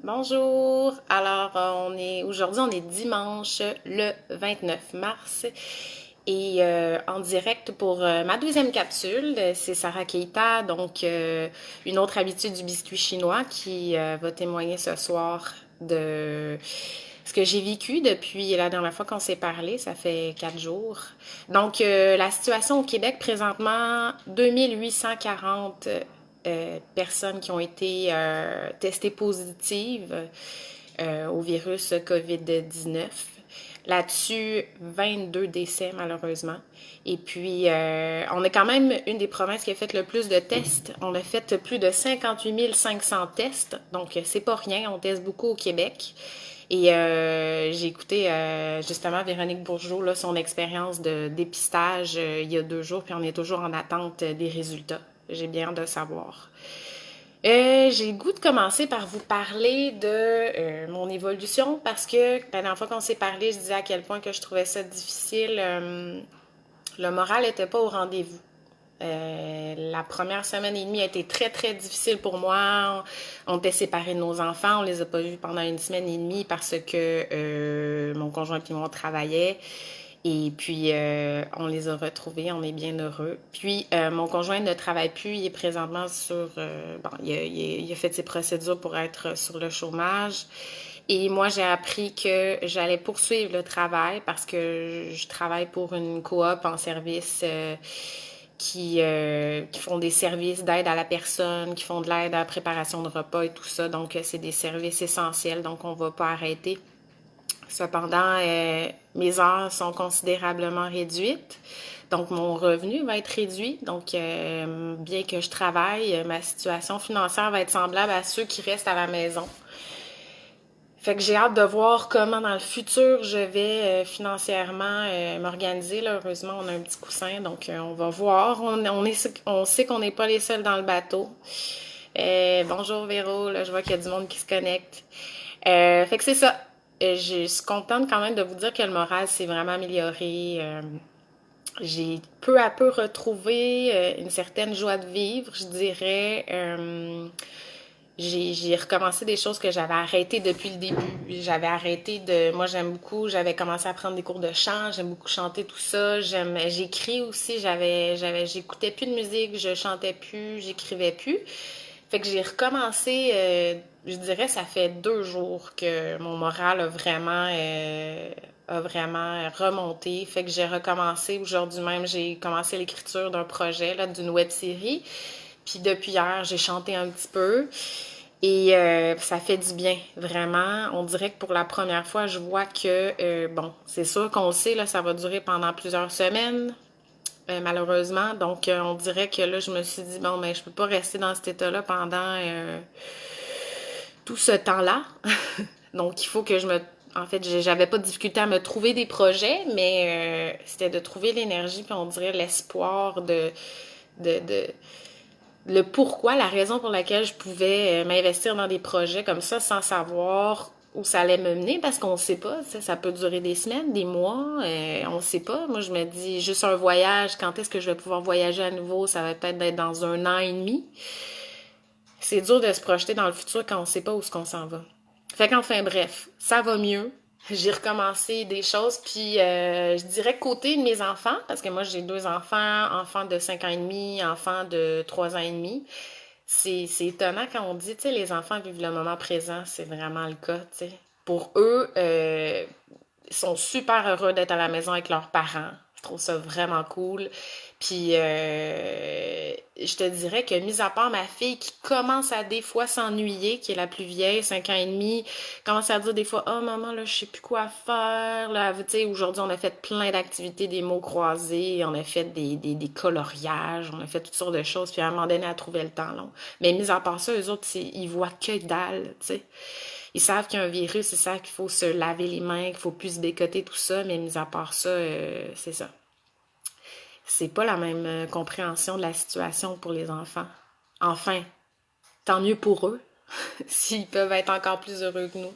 Bonjour. Alors, aujourd'hui, on est dimanche le 29 mars et en direct pour ma deuxième capsule. C'est Sarah Keita, donc une autre habitude du biscuit chinois qui va témoigner ce soir de ce que j'ai vécu depuis la dernière fois qu'on s'est parlé. Ça fait 4 jours. Donc, la situation au Québec présentement, 2840 personnes qui ont été testées positives au virus COVID-19. Là-dessus, 22 décès malheureusement. Et puis, on est quand même une des provinces qui a fait le plus de tests. On a fait plus de 58 500 tests, donc c'est pas rien. On teste beaucoup au Québec. Et j'ai écouté justement Véronique Bourgeot, là, son expérience de dépistage il y a 2 jours, puis on est toujours en attente des résultats. J'ai bien hâte de savoir. J'ai le goût de commencer par vous parler de mon évolution parce que la dernière fois qu'on s'est parlé, je disais à quel point que je trouvais ça difficile. Le moral n'était pas au rendez-vous. La première semaine et demie a été très, très difficile pour moi. On était séparés de nos enfants. On les a pas vus pendant une semaine et demie parce que mon conjoint et moi, on travaillait. Et puis, on les a retrouvés. On est bien heureux. Puis, mon conjoint ne travaille plus. Il est présentement sur... bon, il a fait ses procédures pour être sur le chômage. Et moi, j'ai appris que j'allais poursuivre le travail parce que je travaille pour une coop en service qui font des services d'aide à la personne, qui font de l'aide à la préparation de repas et tout ça. Donc, c'est des services essentiels, donc on ne va pas arrêter. Cependant, mes heures sont considérablement réduites. Donc, mon revenu va être réduit. Donc, bien que je travaille, ma situation financière va être semblable à ceux qui restent à la maison. Fait que j'ai hâte de voir comment dans le futur je vais financièrement m'organiser. Là, heureusement, on a un petit coussin, donc on va voir. On sait qu'on n'est pas les seuls dans le bateau. Bonjour Véro, là, je vois qu'il y a du monde qui se connecte. Fait que c'est ça. Je suis contente quand même de vous dire que le moral s'est vraiment amélioré. J'ai peu à peu retrouvé une certaine joie de vivre, je dirais. J'ai recommencé des choses que j'avais arrêtées depuis le début. J'avais arrêté de... Moi, j'aime beaucoup... J'avais commencé à prendre des cours de chant. J'aime beaucoup chanter, tout ça. J'écris aussi. J'écoutais plus de musique. Je chantais plus. J'écrivais plus. Fait que j'ai recommencé... je dirais, ça fait 2 jours que mon moral a vraiment remonté. Fait que j'ai recommencé. Aujourd'hui même, j'ai commencé l'écriture d'un projet, là, d'une web-série. Puis depuis hier, j'ai chanté un petit peu. Et ça fait du bien, vraiment. On dirait que pour la première fois, je vois que, bon, c'est sûr qu'on le sait, là, ça va durer pendant plusieurs semaines, malheureusement. Donc, on dirait que là, je me suis dit, bon, mais je peux pas rester dans cet état-là pendant tout ce temps-là. Donc, il faut que je me... En fait, j'avais pas de difficulté à me trouver des projets, mais c'était de trouver l'énergie, puis on dirait l'espoir de le pourquoi, la raison pour laquelle je pouvais m'investir dans des projets comme ça sans savoir où ça allait me mener, parce qu'on ne sait pas, ça peut durer des semaines, des mois, on ne sait pas. Moi, je me dis, juste un voyage, quand est-ce que je vais pouvoir voyager à nouveau? Ça va peut-être être dans 1 an et demi. C'est dur de se projeter dans le futur quand on ne sait pas où est-ce qu'on s'en va. Fait qu'enfin, bref, ça va mieux. J'ai recommencé des choses, puis je dirais côté de mes enfants, parce que moi j'ai 2 enfants, enfants de 5 ans et demi, enfants de 3 ans et demi. C'est étonnant quand on dit, tu sais, les enfants vivent le moment présent, c'est vraiment le cas, tu sais. Pour eux, ils sont super heureux d'être à la maison avec leurs parents. Je trouve ça vraiment cool. Puis, je te dirais que, mis à part ma fille qui commence à des fois s'ennuyer, qui est la plus vieille, 5 ans et demi, commence à dire des fois, oh maman, là, je sais plus quoi faire. Là, tu sais, aujourd'hui, on a fait plein d'activités, des mots croisés, on a fait des coloriages, on a fait toutes sortes de choses, puis à un moment donné, elle trouvait le temps long. Mais mis à part ça, eux autres, ils voient que dalle, tu sais. Ils savent qu'il y a un virus, ils savent qu'il faut se laver les mains, qu'il faut plus se bécoter, tout ça, mais mis à part ça, c'est ça. C'est pas la même compréhension de la situation pour les enfants. Enfin, tant mieux pour eux, s'ils peuvent être encore plus heureux que nous.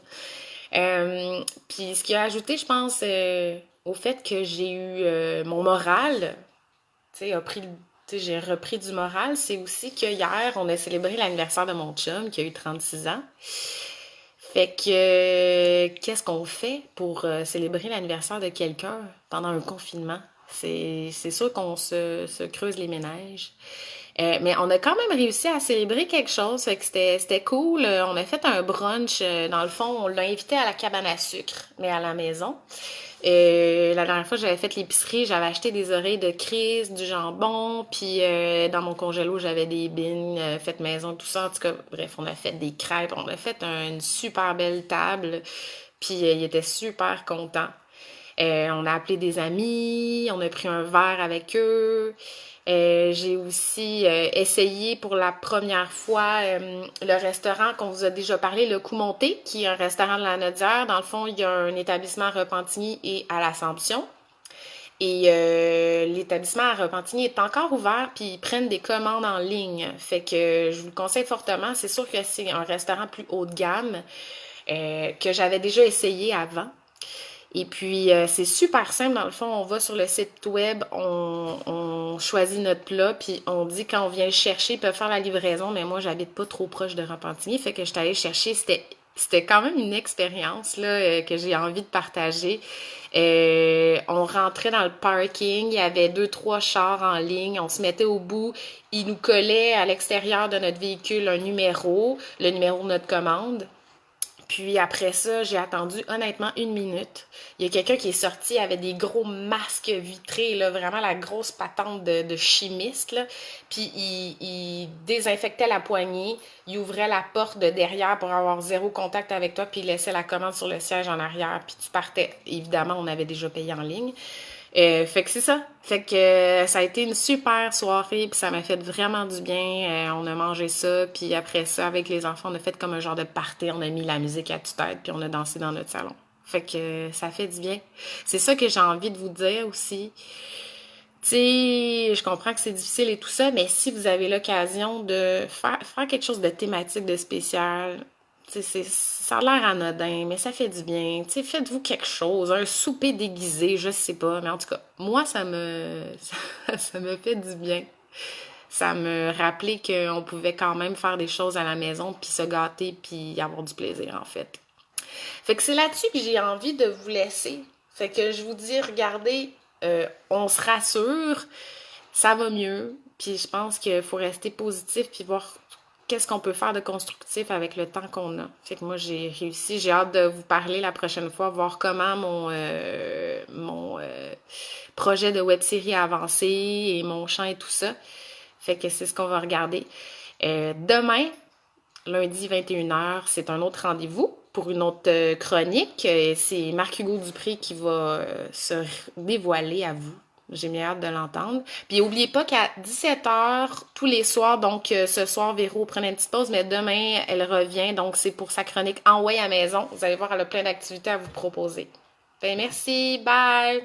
Puis ce qui a ajouté, je pense, au fait que j'ai eu mon moral, tu sais, j'ai repris du moral, c'est aussi que hier, on a célébré l'anniversaire de mon chum qui a eu 36 ans. Fait que, qu'est-ce qu'on fait pour célébrer l'anniversaire de quelqu'un pendant un confinement? C'est sûr qu'on se creuse les ménages. Mais on a quand même réussi à célébrer quelque chose, fait que c'était cool. On a fait un brunch. Dans le fond, on l'a invité à la cabane à sucre, mais à la maison. La dernière fois, j'avais fait l'épicerie, j'avais acheté des oreilles de Chris, du jambon, puis dans mon congélo, j'avais des bines faites maison, tout ça. En tout cas, bref, on a fait des crêpes, on a fait une super belle table, puis il était super content. On a appelé des amis, on a pris un verre avec eux. J'ai aussi essayé pour la première fois le restaurant qu'on vous a déjà parlé, le Coup Monté, qui est un restaurant de la Nodière. Dans le fond, il y a un établissement à Repentigny et à l'Assomption. Et l'établissement à Repentigny est encore ouvert, puis ils prennent des commandes en ligne. Fait que je vous le conseille fortement. C'est sûr que c'est un restaurant plus haut de gamme que j'avais déjà essayé avant. Et puis, c'est super simple. Dans le fond, on va sur le site web, on choisit notre plat, puis on dit quand on vient le chercher, ils peuvent faire la livraison, mais moi, j'habite pas trop proche de Repentigny, fait que je suis allée chercher. C'était quand même une expérience là que j'ai envie de partager. On rentrait dans le parking, il y avait deux, trois chars en ligne, on se mettait au bout, ils nous collaient à l'extérieur de notre véhicule un numéro, le numéro de notre commande. Puis après ça, j'ai attendu honnêtement 1 minute. Il y a quelqu'un qui est sorti avec des gros masques vitrés, là, vraiment la grosse patente de chimiste. Là. Puis il désinfectait la poignée, il ouvrait la porte de derrière pour avoir zéro contact avec toi, puis il laissait la commande sur le siège en arrière, puis tu partais. Évidemment, on avait déjà payé en ligne. Fait que c'est ça. Fait que ça a été une super soirée, puis ça m'a fait vraiment du bien. On a mangé ça, puis après ça, avec les enfants, on a fait comme un genre de party. On a mis la musique à tue-tête, puis on a dansé dans notre salon. Fait que ça fait du bien. C'est ça que j'ai envie de vous dire aussi. Tu sais, je comprends que c'est difficile et tout ça, mais si vous avez l'occasion de faire quelque chose de thématique, de spécial, tu sais, ça a l'air anodin, mais ça fait du bien. Tu sais, faites-vous quelque chose, un souper déguisé, je sais pas, mais en tout cas, moi, ça me fait du bien. Ça me rappelait qu'on pouvait quand même faire des choses à la maison, puis se gâter, puis avoir du plaisir, en fait. Fait que c'est là-dessus que j'ai envie de vous laisser. Fait que je vous dis, regardez, on se rassure, ça va mieux. Puis je pense qu'il faut rester positif puis voir qu'est-ce qu'on peut faire de constructif avec le temps qu'on a. Fait que moi, j'ai réussi. J'ai hâte de vous parler la prochaine fois, voir comment mon projet de web-série a avancé et mon chant et tout ça. Fait que c'est ce qu'on va regarder. Demain, lundi 21h, c'est un autre rendez-vous pour une autre chronique. C'est Marc-Hugo Dupré qui va se dévoiler à vous. J'ai bien hâte de l'entendre. Puis n'oubliez pas qu'à 17h tous les soirs, donc ce soir, Véro prenait une petite pause, mais demain, elle revient. Donc c'est pour sa chronique En Way à maison. Vous allez voir, elle a plein d'activités à vous proposer. Ben merci, bye!